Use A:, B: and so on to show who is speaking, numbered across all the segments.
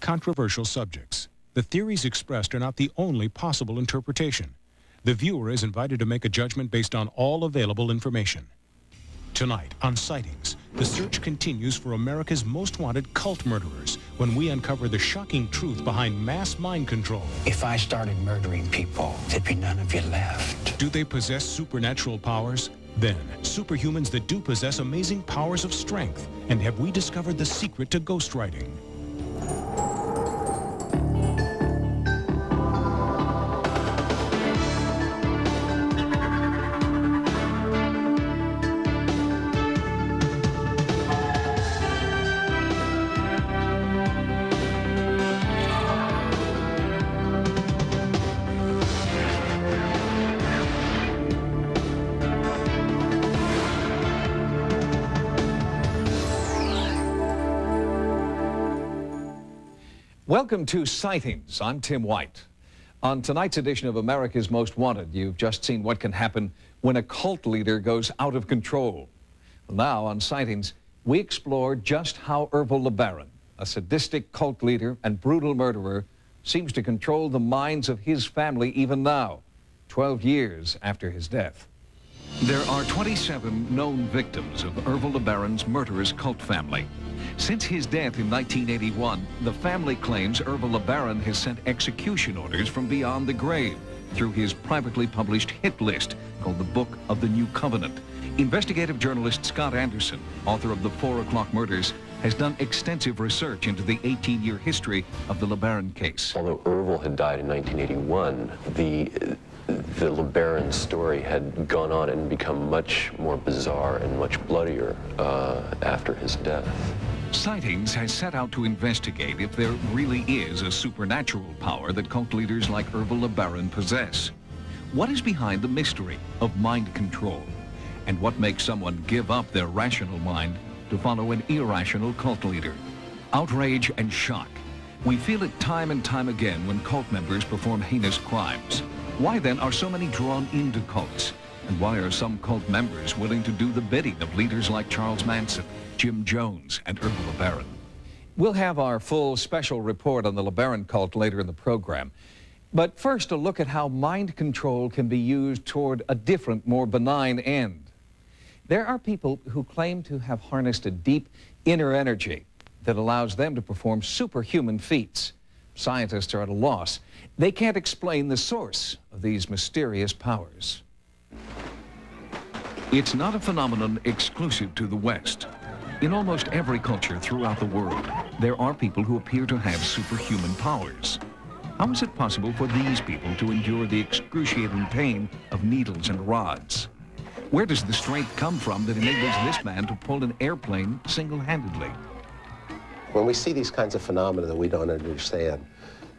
A: Controversial subjects. The theories expressed are not the only possible interpretation. The viewer is invited to make a judgment based on all available information. Tonight on Sightings, the search continues for America's most wanted cult murderers when we uncover the shocking truth behind mass mind control.
B: If I started murdering people, there'd be none of you left.
A: Do they possess supernatural powers? Then, superhumans that do possess amazing powers of strength. And have we discovered the secret to ghostwriting?
C: Welcome to Sightings. I'm Tim White. On tonight's edition of America's Most Wanted, you've just seen what can happen when a cult leader goes out of control. Now on Sightings, we explore just how Ervil LeBaron, a sadistic cult leader and brutal murderer, seems to control the minds of his family even now, 12 years after his death. There are 27 known victims of Ervil LeBaron's murderous cult family. Since his death in 1981, the family claims Ervil LeBaron has sent execution orders from beyond the grave through his privately published hit list called the Book of the New Covenant. Investigative journalist Scott Anderson, author of the 4 O'Clock Murders, has done extensive research into the 18-year history of the LeBaron case.
D: Although Ervil had died in 1981, the LeBaron story had gone on and become much more bizarre and much bloodier after his death.
C: Sightings has set out to investigate if there really is a supernatural power that cult leaders like Ervil LeBaron possess. What is behind the mystery of mind control? And what makes someone give up their rational mind to follow an irrational cult leader? Outrage and shock. We feel it time and time again when cult members perform heinous crimes. Why then are so many drawn into cults? And why are some cult members willing to do the bidding of leaders like Charles Manson, Jim Jones, and Ervil LeBaron? We'll have our full special report on the LeBaron cult later in the program. But first, a look at how mind control can be used toward a different, more benign end. There are people who claim to have harnessed a deep inner energy that allows them to perform superhuman feats. Scientists are at a loss. They can't explain the source of these mysterious powers. It's not a phenomenon exclusive to the West. In almost every culture throughout the world, there are people who appear to have superhuman powers. How is it possible for these people to endure the excruciating pain of needles and rods? Where does the strength come from that enables this man to pull an airplane single-handedly?
E: When we see these kinds of phenomena that we don't understand,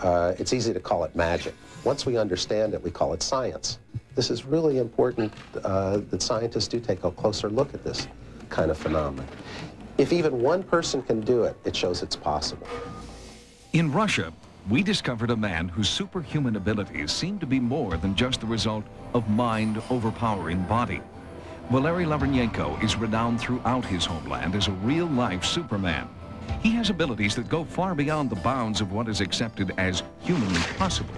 E: it's easy to call it magic. Once we understand it, we call it science. This is really important that scientists do take a closer look at this kind of phenomenon. If even one person can do it, it shows it's possible.
C: In Russia, we discovered a man whose superhuman abilities seem to be more than just the result of mind overpowering body. Valery Lavrenyenko is renowned throughout his homeland as a real-life Superman. He has abilities that go far beyond the bounds of what is accepted as humanly possible.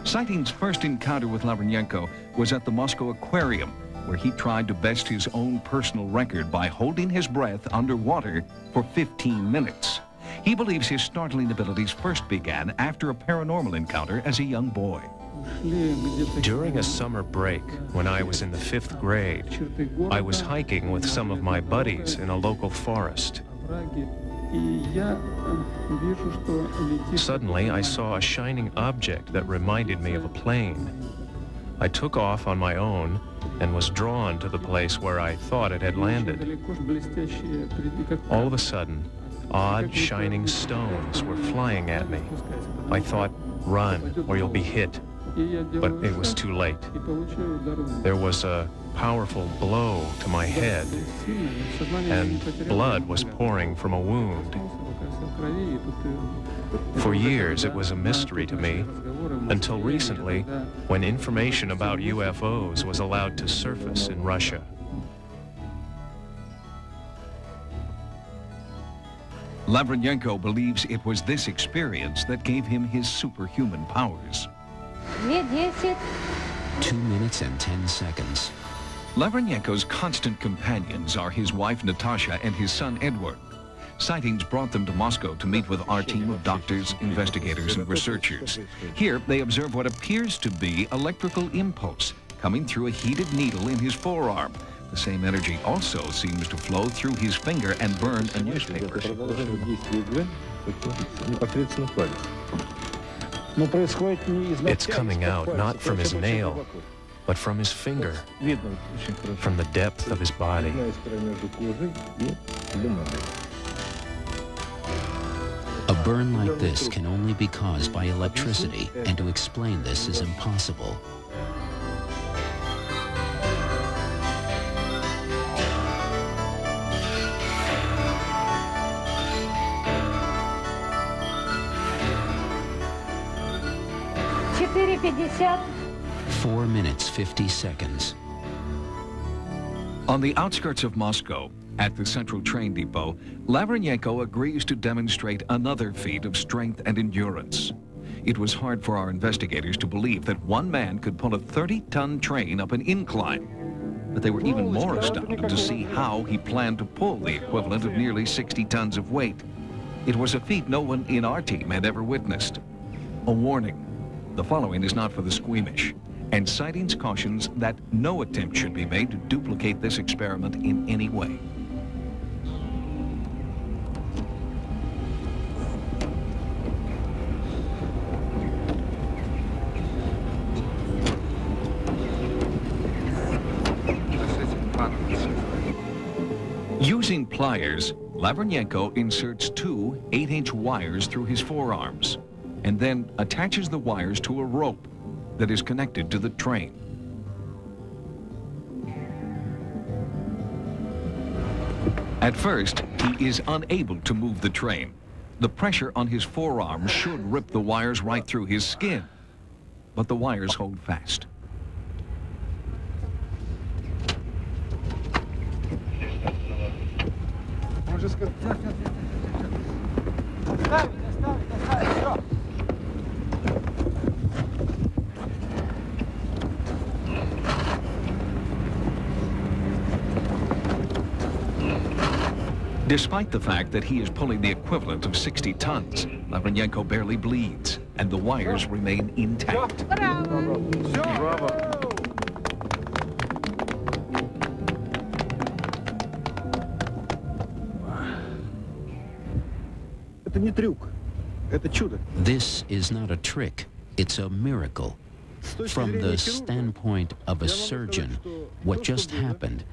C: Sightings' first encounter with Lavrenyenko was at the Moscow Aquarium, where he tried to best his own personal record by holding his breath underwater for 15 minutes. He believes his startling abilities first began after a paranormal encounter as a young boy.
F: During a summer break, when I was in the 5th grade, I was hiking with some of my buddies in a local forest. Suddenly, I saw a shining object that reminded me of a plane. I took off on my own and was drawn to the place where I thought it had landed. All of a sudden, odd shining stones were flying at me. I thought, run or you'll be hit. But it was too late. There was a powerful blow to my head, and blood was pouring from a wound. For years, it was a mystery to me, until recently, when information about UFOs was allowed to surface in Russia.
C: Lavrenyenko believes it was this experience that gave him his superhuman powers.
G: 2 minutes and 10 seconds.
C: Lavrenyenko's constant companions are his wife Natasha and his son Edward. Sightings brought them to Moscow to meet with our team of doctors, investigators, and researchers. Here, they observe what appears to be electrical impulse coming through a heated needle in his forearm. The same energy also seems to flow through his finger and burn a newspaper.
F: It's coming out not from his nail, but from his finger, from the depth of his body.
G: A burn like this can only be caused by electricity, and to explain this is impossible.
H: $4:50.
G: 4 minutes, 50 seconds.
C: On the outskirts of Moscow, at the central train depot, Lavrenyenko agrees to demonstrate another feat of strength and endurance. It was hard for our investigators to believe that one man could pull a 30-ton train up an incline. But they were even more astounded to see how he planned to pull the equivalent of nearly 60 tons of weight. It was a feat no one in our team had ever witnessed. A warning: the following is not for the squeamish, and Sightings cautions that no attempt should be made to duplicate this experiment in any way. Using pliers, Lavrenyenko inserts two 8-inch wires through his forearms and then attaches the wires to a rope that is connected to the train. At first, he is unable to move the train. The pressure on his forearm should rip the wires right through his skin, but the wires hold fast. Despite the fact that he is pulling the equivalent of 60 tons, Lavrenyenko barely bleeds, and the wires remain intact.
G: This is not a trick, it's a miracle. From the standpoint of a surgeon, what just happened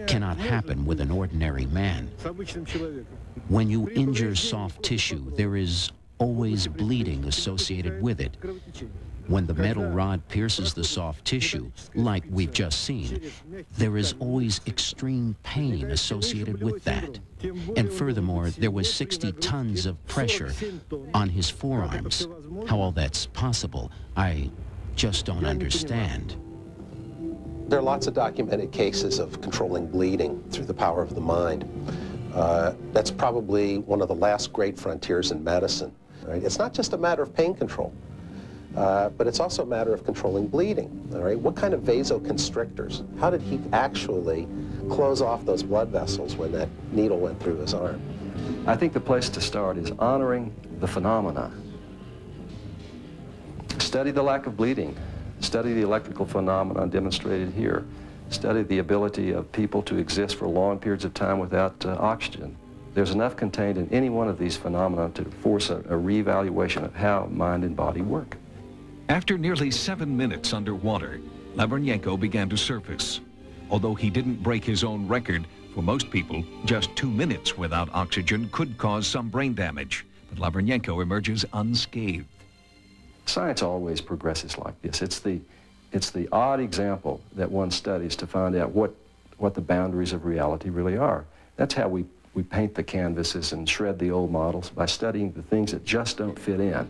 G: cannot happen with an ordinary man. When you injure soft tissue, there is always bleeding associated with it. When the metal rod pierces the soft tissue, like we've just seen, there is always extreme pain associated with that. And furthermore, there was 60 tons of pressure on his forearms. How all that's possible, I just don't understand.
E: There are lots of documented cases of controlling bleeding through the power of the mind. That's probably one of the last great frontiers in medicine. Right? It's not just a matter of pain control, but it's also a matter of controlling bleeding. All right? What kind of vasoconstrictors? How did he actually close off those blood vessels when that needle went through his arm?
I: I think the place to start is honoring the phenomena. Study the lack of bleeding. Study the electrical phenomenon demonstrated here. Study the ability of people to exist for long periods of time without oxygen. There's enough contained in any one of these phenomena to force a reevaluation of how mind and body work.
C: After nearly 7 minutes underwater, Lavrenyenko began to surface. Although he didn't break his own record, for most people, just 2 minutes without oxygen could cause some brain damage. But Lavrenyenko emerges unscathed.
I: Science always progresses like this. It's the odd example that one studies to find out what the boundaries of reality really are. That's how we paint the canvases and shred the old models, by studying the things that just don't fit in.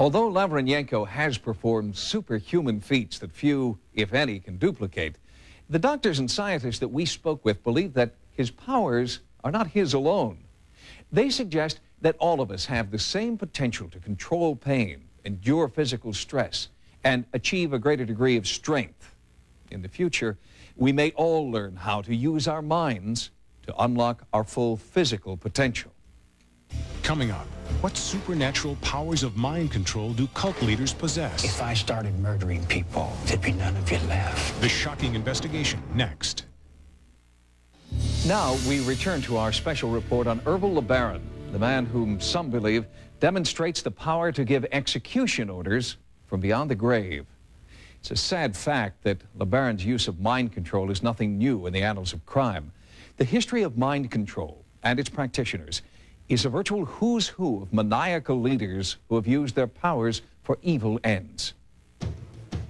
C: Although Lavrenyenko has performed superhuman feats that few, if any, can duplicate, the doctors and scientists that we spoke with believe that his powers are not his alone. They suggest that all of us have the same potential to control pain, endure physical stress, and achieve a greater degree of strength. In the future, we may all learn how to use our minds to unlock our full physical potential.
A: Coming up, what supernatural powers of mind control do cult leaders possess?
B: If I started murdering people, there'd be none of you left.
A: The shocking investigation next.
C: Now we return to our special report on Ervil LeBaron, the man whom some believe demonstrates the power to give execution orders from beyond the grave. It's a sad fact that LeBaron's use of mind control is nothing new in the annals of crime. The history of mind control and its practitioners is a virtual who's who of maniacal leaders who have used their powers for evil ends.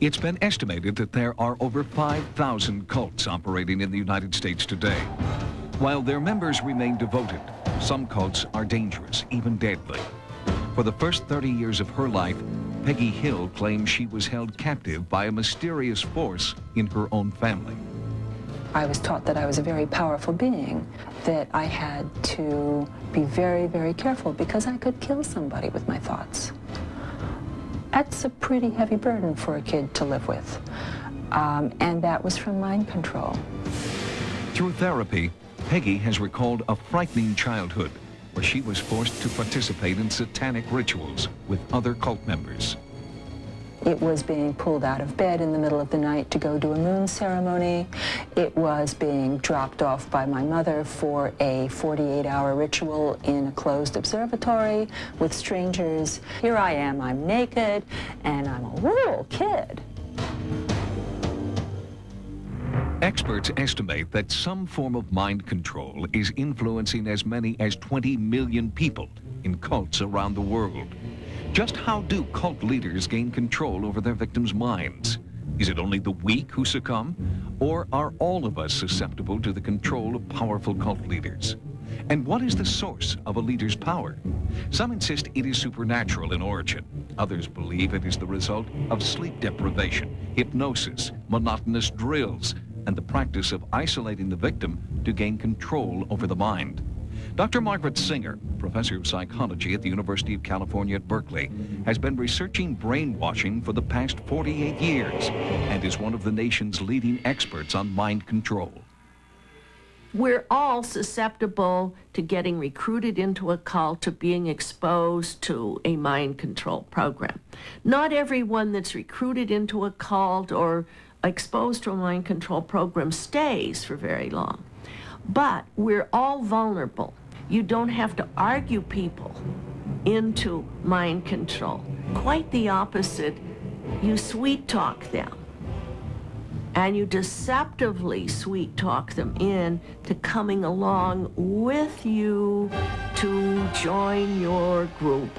C: It's been estimated that there are over 5,000 cults operating in the United States today. While their members remain devoted, some cults are dangerous, even deadly. For the first 30 years of her life, Peggy Hill claims she was held captive by a mysterious force in her own family.
H: I was taught that I was a very powerful being, that I had to be very, very careful because I could kill somebody with my thoughts. That's a pretty heavy burden for a kid to live with. And that was from mind control.
C: Through therapy, Peggy has recalled a frightening childhood where she was forced to participate in satanic rituals with other cult members.
H: It was being pulled out of bed in the middle of the night to go do a moon ceremony. It was being dropped off by my mother for a 48-hour ritual in a closed observatory with strangers. Here I am, I'm naked, and I'm a little kid.
C: Experts estimate that some form of mind control is influencing as many as 20 million people in cults around the world. Just how do cult leaders gain control over their victims' minds? Is it only the weak who succumb? Or are all of us susceptible to the control of powerful cult leaders? And what is the source of a leader's power? Some insist it is supernatural in origin. Others believe it is the result of sleep deprivation, hypnosis, monotonous drills, and the practice of isolating the victim to gain control over the mind. Dr. Margaret Singer, professor of psychology at the University of California at Berkeley, has been researching brainwashing for the past 48 years and is one of the nation's leading experts on mind control.
J: We're all susceptible to getting recruited into a cult, to being exposed to a mind control program. Not everyone that's recruited into a cult or exposed to a mind control program stays for very long. But we're all vulnerable. You don't have to argue people into mind control. Quite the opposite. You sweet talk them. And you deceptively sweet talk them in to coming along with you to join your group.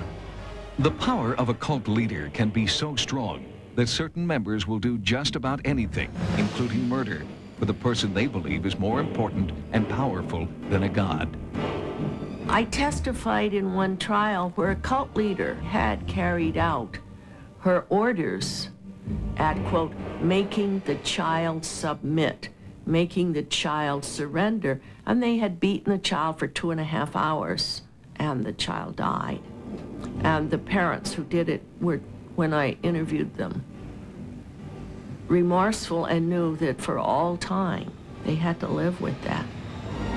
C: The power of a cult leader can be so strong that certain members will do just about anything, including murder, for the person they believe is more important and powerful than a god.
J: I testified in one trial where a cult leader had carried out her orders at, quote, making the child submit, making the child surrender, and they had beaten the child for 2.5 hours, and the child died. And the parents who did it were, when I interviewed them, remorseful and knew that for all time they had to live with that.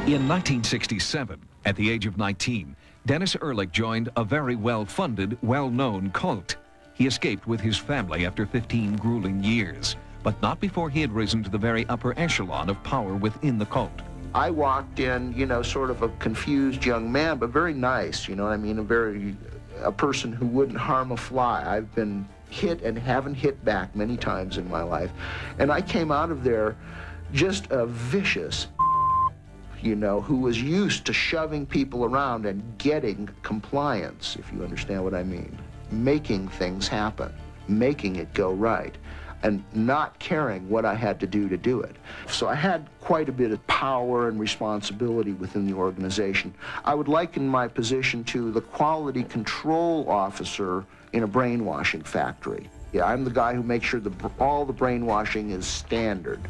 C: In 1967, at the age of 19, Dennis Ehrlich joined a very well-funded, well-known cult. He escaped with his family after 15 grueling years, but not before he had risen to the very upper echelon of power within the cult.
K: I walked in, you know, sort of a confused young man, but very nice, you know what I mean? A person who wouldn't harm a fly. I've been hit and haven't hit back many times in my life. And I came out of there just a vicious, you know, who was used to shoving people around and getting compliance, if you understand what I mean. Making things happen, making it go right, and not caring what I had to do it. So I had quite a bit of power and responsibility within the organization. I would liken my position to the quality control officer in a brainwashing factory. Yeah, I'm the guy who makes sure all the brainwashing is standard.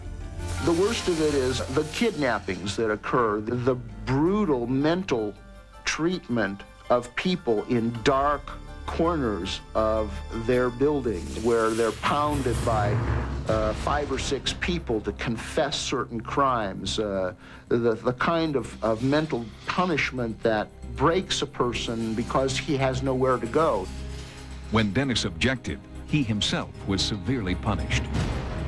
K: The worst of it is the kidnappings that occur, the brutal mental treatment of people in dark corners of their buildings where they're pounded by 5 or 6 people to confess certain crimes, the kind of mental punishment that breaks a person because he has nowhere to go.
C: When Dennis objected, he himself was severely punished.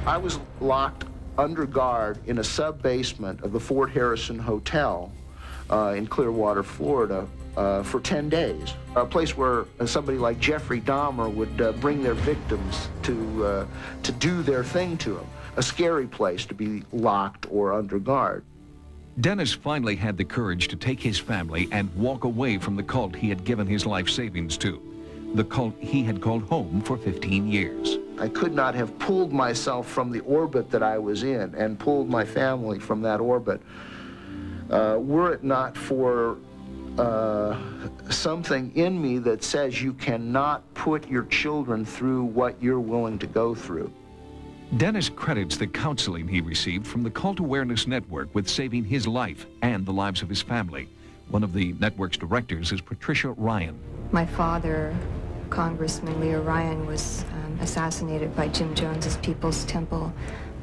K: I was locked under guard in a sub-basement of the Fort Harrison Hotel in Clearwater, Florida, for 10 days. A place where somebody like Jeffrey Dahmer would bring their victims to do their thing to them. A scary place to be locked or under guard.
C: Dennis finally had the courage to take his family and walk away from the cult he had given his life savings to, the cult he had called home for 15 years.
K: I could not have pulled myself from the orbit that I was in and pulled my family from that orbit were it not for something in me that says you cannot put your children through what you're willing to go through.
C: Dennis credits the counseling he received from the Cult Awareness Network with saving his life and the lives of his family. One of the network's directors is Patricia Ryan.
L: My father, Congressman Leo Ryan, was assassinated by Jim Jones's People's Temple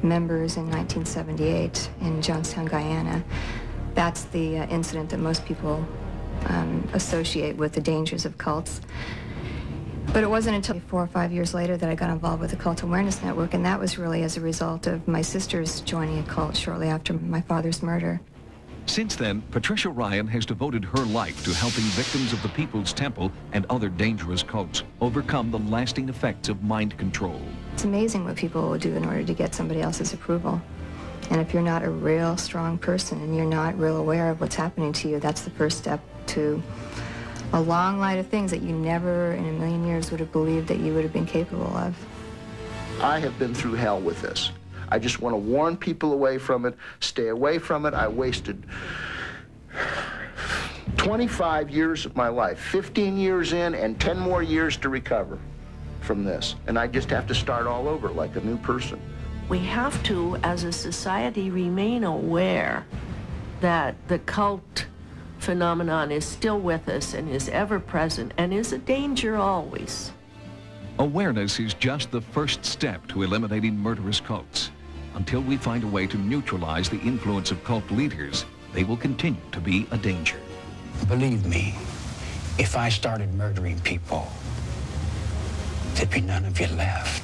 L: members in 1978 in Jonestown, Guyana. That's the incident that most people associate with the dangers of cults. But it wasn't until 4 or 5 years later that I got involved with the Cult Awareness Network, and that was really as a result of my sisters joining a cult shortly after my father's murder.
C: Since then, Patricia Ryan has devoted her life to helping victims of the People's Temple and other dangerous cults overcome the lasting effects of mind control.
L: It's amazing what people will do in order to get somebody else's approval. And if you're not a real strong person and you're not real aware of what's happening to you, that's the first step to a long line of things that you never in a million years would have believed that you would have been capable of.
K: I have been through hell with this. I just want to warn people away from it, stay away from it. I wasted 25 years of my life, 15 years in and 10 more years to recover from this. And I just have to start all over like a new person.
J: We have to, as a society, remain aware that the cult phenomenon is still with us and is ever present and is a danger always.
C: Awareness is just the first step to eliminating murderous cults. Until we find a way to neutralize the influence of cult leaders, they will continue to be a danger.
B: Believe me, if I started murdering people, there'd be none of you left.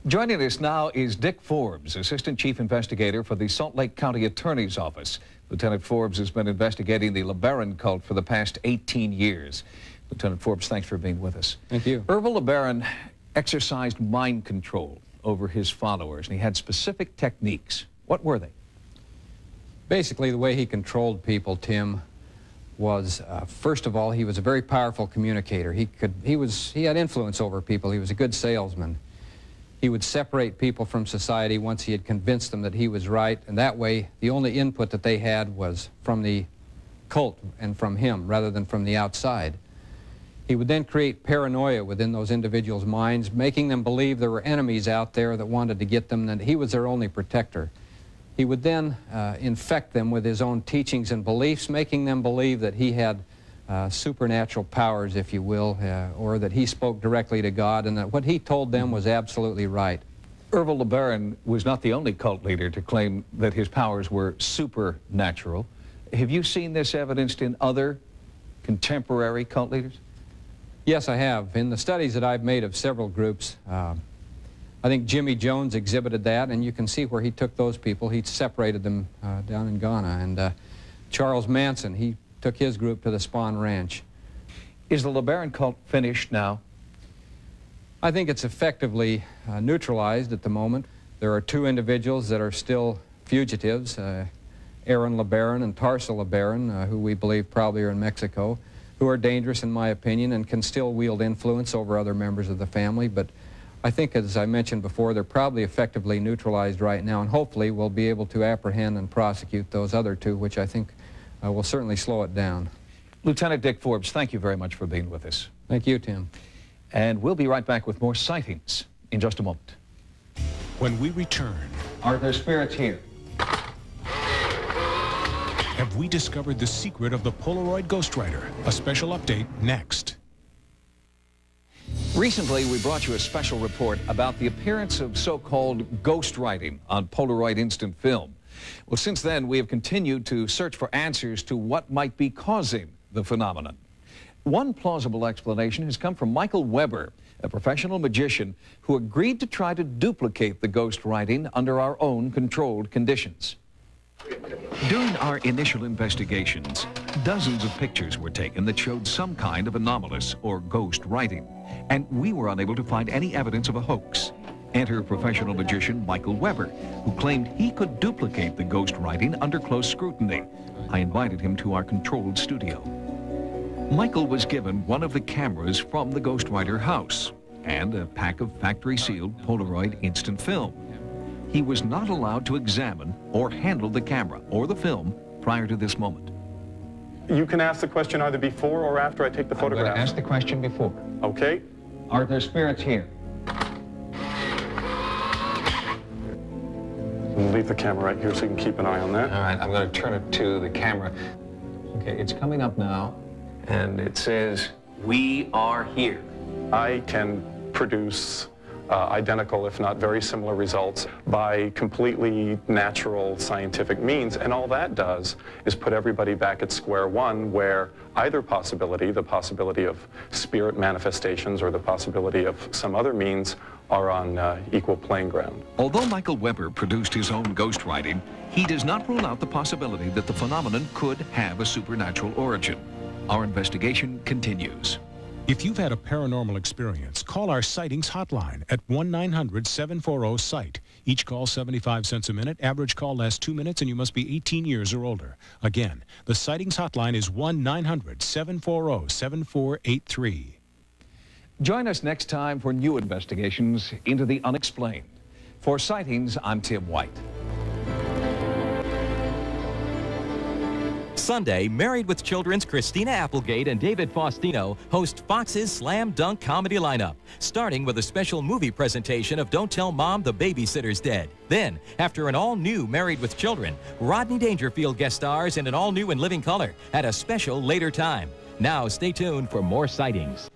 C: Joining us now is Dick Forbes, Assistant Chief Investigator for the Salt Lake County Attorney's Office. Lieutenant Forbes has been investigating the LeBaron cult for the past 18 years. Lieutenant Forbes, thanks for being with us.
M: Thank you.
C: Ervil LeBaron exercised mind control over his followers, and he had specific techniques. What were they?
M: Basically, the way he controlled people, Tim, was, first of all, he was a very powerful communicator. He had influence over people. He was a good salesman. He would separate people from society once he had convinced them that he was right, and that way the only input that they had was from the cult and from him rather than from the outside. He would then create paranoia within those individuals' minds, making them believe there were enemies out there that wanted to get them, and that he was their only protector. He would then infect them with his own teachings and beliefs, making them believe that he had supernatural powers, if you will, or that he spoke directly to God, and that what he told them was absolutely right.
C: Ervil LeBaron was not the only cult leader to claim that his powers were supernatural. Have you seen this evidenced in other contemporary cult leaders?
M: Yes, I have. In the studies that I've made of several groups, I think Jimmy Jones exhibited that, and you can see where he took those people. He separated them down in Ghana. And Charles Manson, he took his group to the Spahn Ranch.
C: Is the LeBaron cult finished now?
M: I think it's effectively neutralized at the moment. There are 2 individuals that are still fugitives, Aaron LeBaron and Tarsa LeBaron, who we believe probably are in Mexico, who are dangerous in my opinion and can still wield influence over other members of the family. But I think, as I mentioned before, they're probably effectively neutralized right now, and hopefully we'll be able to apprehend and prosecute those other 2, which I think will certainly slow it down.
C: Lieutenant Dick Forbes, thank you very much for being with us.
M: Thank you, Tim.
C: And we'll be right back with more Sightings in just a moment.
A: When we return,
C: Are there spirits here?
A: have we discovered the secret of the Polaroid ghostwriter? A special update next.
C: Recently, we brought you a special report about the appearance of so-called ghostwriting on Polaroid instant film. Well, since then, we have continued to search for answers to what might be causing the phenomenon. One plausible explanation has come from Michael Weber, a professional magician who agreed to try to duplicate the ghostwriting under our own controlled conditions. During our initial investigations, dozens of pictures were taken that showed some kind of anomalous or ghost writing, and we were unable to find any evidence of a hoax. Enter professional magician Michael Weber, who claimed he could duplicate the ghost writing under close scrutiny. I invited him to our controlled studio. Michael was given one of the cameras from the ghostwriter house and a pack of factory-sealed Polaroid instant film. He was not allowed to examine or handle the camera or the film prior to this moment.
N: You can ask the question either before or after I take the photograph.
C: I'm going to ask the question before.
N: Okay.
C: Are there spirits here?
N: We'll leave the camera right here so you can keep an eye on that.
C: All right, I'm going to turn it to the camera. Okay, it's coming up now, and it says, "We are here."
N: I can produce identical, if not very similar results by completely natural scientific means, and all that does is put everybody back at square one, where either possibility, the possibility of spirit manifestations or the possibility of some other means, are on equal playing ground.
C: Although Michael Weber produced his own ghostwriting, he does not rule out the possibility that the phenomenon could have a supernatural origin. Our investigation continues.
A: If you've had a paranormal experience, call our Sightings hotline at 1-900-740-SIGHT. Each call 75 cents a minute. Average call lasts 2 minutes, and you must be 18 years or older. Again, the Sightings hotline is 1-900-740-7483.
C: Join us next time for new investigations into the unexplained. For Sightings, I'm Tim White.
O: Sunday, Married with Children's Christina Applegate and David Faustino host Fox's Slam Dunk Comedy Lineup, starting with a special movie presentation of Don't Tell Mom the Babysitter's Dead. Then, after an all-new Married with Children, Rodney Dangerfield guest stars in an all-new and living color at a special later time. Now, stay tuned for more Sightings.